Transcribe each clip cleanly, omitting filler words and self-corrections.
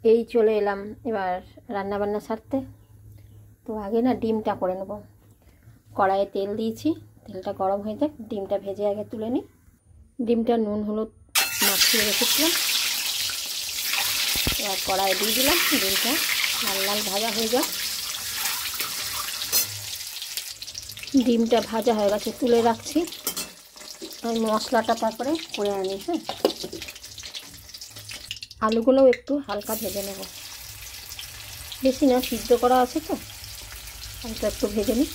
এই চলে এলাম এবার রান্না বান্না সারতে। তো আগে না ডিমটা করে নেব। কড়াইয়ে তেল দিয়েছি, তেলটা গরম হয়ে যাক, ডিমটা ভেজে আগে তুলে নিই। ডিমটা নুন হলুদ মাখিয়ে রেখেছিলাম, এবার কড়াইয়ে দিয়ে দিলাম। ডিমটা লাল লাল ভাজা হয়ে যাক। ডিমটা ভাজা হয়ে গেছে, তুলে রাখছি। আমি মশলাটা তারপরে করে আনি। হ্যাঁ, আলুগুলোও একটু হালকা ভেজে নেব, বেশি না, সিদ্ধ করা আছে তো, হালকা একটু ভেজে নিই।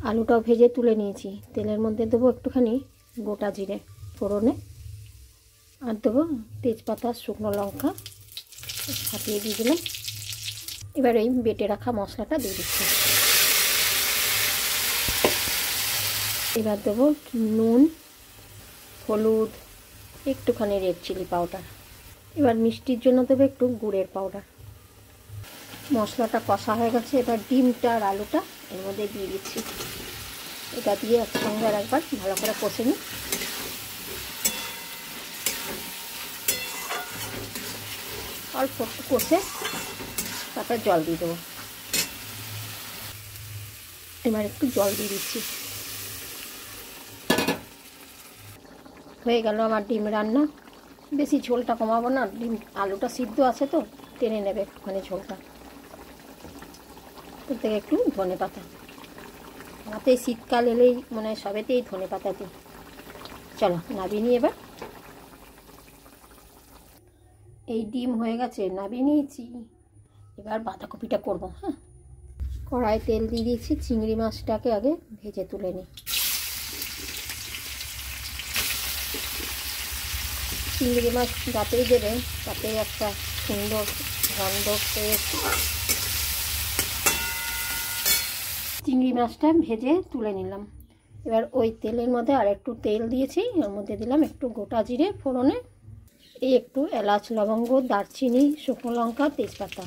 আলুটাও ভেজে তুলে নিয়েছি। তেলের মধ্যে দেবো একটুখানি গোটা জিরে ফোড়নে, আর দেবো তেজপাতা শুকনো লঙ্কা ছাপিয়ে দিয়ে দিলাম। এবার এই বেটে রাখা মশলাটা দিয়ে দিচ্ছি। এবার দেবো নুন হলুদ একটুখানি রেড চিলি পাউডার। এবার মিষ্টির জন্য দেবো একটু গুড়ের পাউডার। মশলাটা কষা হয়ে গেছে, এবার ডিমটা আর আলুটা এর মধ্যে দিয়ে দিচ্ছি। এটা দিয়ে একসঙ্গে আর একবার ভালো করে কষে নিই। অল্প একটু কষে তারপরে জল দিয়ে দেবো। এবার একটু জল দিয়ে দিচ্ছি। হয়ে গেল আমার ডিম রান্না। বেশি ঝোলটা কমাবো না, ডিম আলুটা সিদ্ধ আছে তো, টেনে নেবে একটুখানি ঝোলটা। ওর থেকে একটু ধনে পাতা, রাতে শীতকাল এলেই মনে হয় সবেতেই ধনে পাতা দিই। চলো নাবিয়ে নিই এবার। এই ডিম হয়ে গেছে, নাবিয়ে নিয়েছি। এবার বাঁধাকপিটা করব। হ্যাঁ, কড়াই তেল দিয়ে দিয়েছি, চিংড়ি মাছটাকে আগে ভেজে তুলে নিই। চিংড়ি মাছ যাতেই দেবে তাতেই একটা সুন্দর গন্ধ টেস্ট। চিংড়ি মাছটা ভেজে তুলে নিলাম। এবার ওই তেলের মধ্যে আর একটু তেল দিয়েছি, ওর মধ্যে দিলাম একটু গোটা জিরে ফোড়নে, এই একটু এলাচ লবঙ্গ দারচিনি শুকনো লঙ্কা তেজপাতা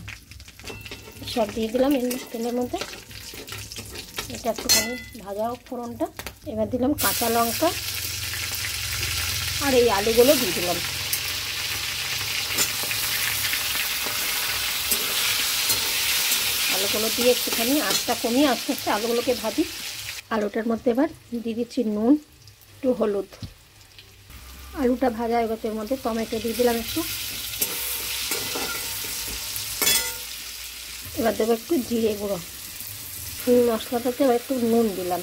সব দিয়ে দিলাম এই তেলের মধ্যে। এটা একটুখানি ভাজা হোক ফোড়নটা। এবার দিলাম কাঁচা লঙ্কা আর এই আলুগুলো দিয়ে দিলাম। আলুগুলো দিয়ে একটুখানি আঁচটা কমিয়ে আস্তে আস্তে আলুগুলোকে ভাজি। আলুটার মধ্যে এবার দিয়ে দিচ্ছি নুন একটু হলুদ। আলুটা ভাজা হয়ে গেছে, এর মধ্যে টমেটো দিয়ে দিলাম একটু। এবার দেবো একটু জিরে গুঁড়ো। মশলাটাতে এবার একটু নুন দিলাম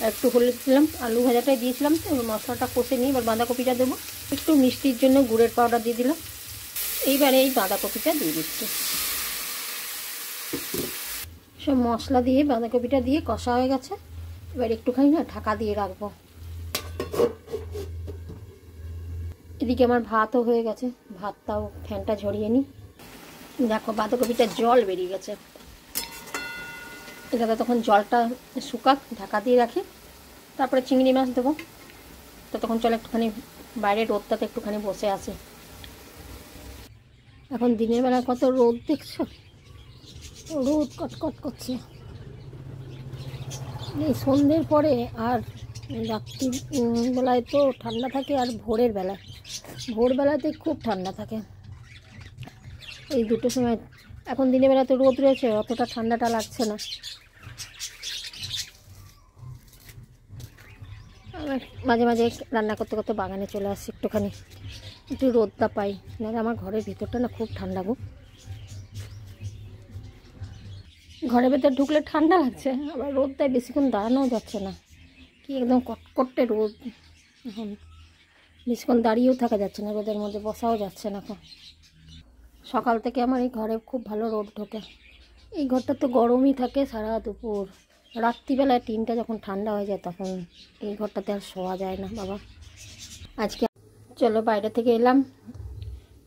আর একটু হলুদ দিলাম। আলু ভাজাটাই দিয়েছিলাম তো, মশলাটা কষে নিই। এবার বাঁধাকপিটা দেবো, একটু মিষ্টির জন্য গুড়ের পাউডার দিয়ে দিলাম। এইবারে এই বাঁধাকপিটা দিয়ে দিচ্ছি। সব মশলা দিয়ে বাঁধাকপিটা দিয়ে কষা হয়ে গেছে। এবার একটুখানি না ঢাকা দিয়ে রাখবো। এদিকে আমার ভাতও হয়ে গেছে, ভাতটাও ফ্যানটা ঝরিয়ে নিই। দেখো বাঁধাকপিটা জল বেরিয়ে গেছে। এটাতে তখন জলটা শুকাক, ঢাকা দিয়ে রাখি। তারপরে চিংড়ি মাছ দেবো। তো তখন চলো একটুখানি বাইরে রোদটাতে একটুখানি বসে আসি। এখন দিনের বেলা কত রোদ দেখছো, রোদ কটকট করছে। এই সন্ধ্যের পরে আর রাত্রির বেলায় তো ঠান্ডা থাকে, আর ভোরবেলাতে খুব ঠান্ডা থাকে। এই দুটো সময় এখন দিনের বেলা তো রোদ রয়েছে, অতটা ঠান্ডাটা লাগছে না। মাঝে মাঝে রান্না করতে করতে বাগানে চলে আসছি, একটু রোদটা পাই, নাহলে আমার ঘরের ভিতরটা না খুব ঠান্ডা গো। ঘরের ভেতর ঢুকলে ঠান্ডা লাগছে, আবার রোদটায় বেশিক্ষণ দাঁড়ানোও যাচ্ছে না। কি একদম কটকটে রোদ, এখন বেশিক্ষণ দাঁড়িয়েও থাকা যাচ্ছে না, রোদের মধ্যে বসাও যাচ্ছে না। সকাল থেকে আমার এই ঘরে খুব ভালো রোদ ঢোকে। এই ঘরটা তো গরমই থাকে সারা দুপুর। রাত্রিবেলায় টিনটা যখন ঠান্ডা হয়ে যায় তখন এই ঘরটাতে আর শোয়া যায় না বাবা। আজকে চলো বাইরে থেকে এলাম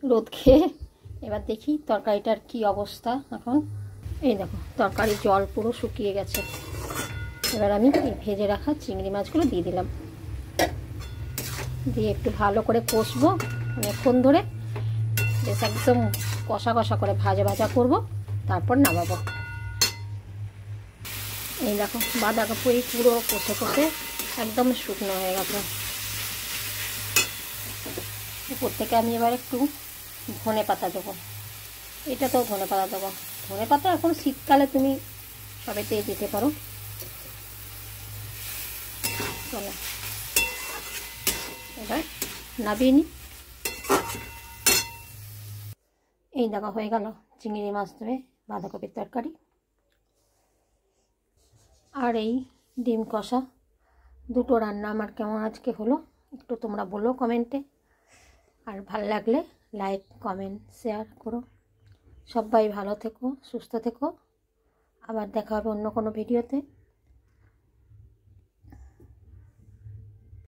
রোদ খেয়ে, এবার দেখি তরকারিটার কি অবস্থা। এখন এই দেখো তরকারির জল পুরো শুকিয়ে গেছে। এবার আমি এই ভেজে রাখা চিংড়ি মাছগুলো দিয়ে দিলাম, দিয়ে একটু ভালো করে কষবো অনেকক্ষণ ধরে। বেশ একদম কষা কষা করে ভাজা ভাজা করবো, তারপর নামাবো। এই দেখো বাঁধাকপি পুরো কষে কষে একদম শুকনো হয়ে গেছে। উপর থেকে আমি এবার একটু ধনে পাতা দেবো, এটাতেও ধনে পাতা দেবো। ধনে পাতা এখন শীতকালে তুমি সবেতেই দিতে পারো। চলো এবার নাবিয়ে নিই। এই দেখো হয়ে গেল চিংড়ি মাছ দিয়ে বাঁধাকপির তরকারি আর এই ডিম কষা। দুটো রান্না আমার কেমন আজকে হলো একটু তোমরা বলো কমেন্টে। আর ভালো লাগলে লাইক কমেন্ট শেয়ার করো। সবাই ভালো থেকো, সুস্থ থেকো। আবার দেখা হবে অন্য কোনো ভিডিওতে।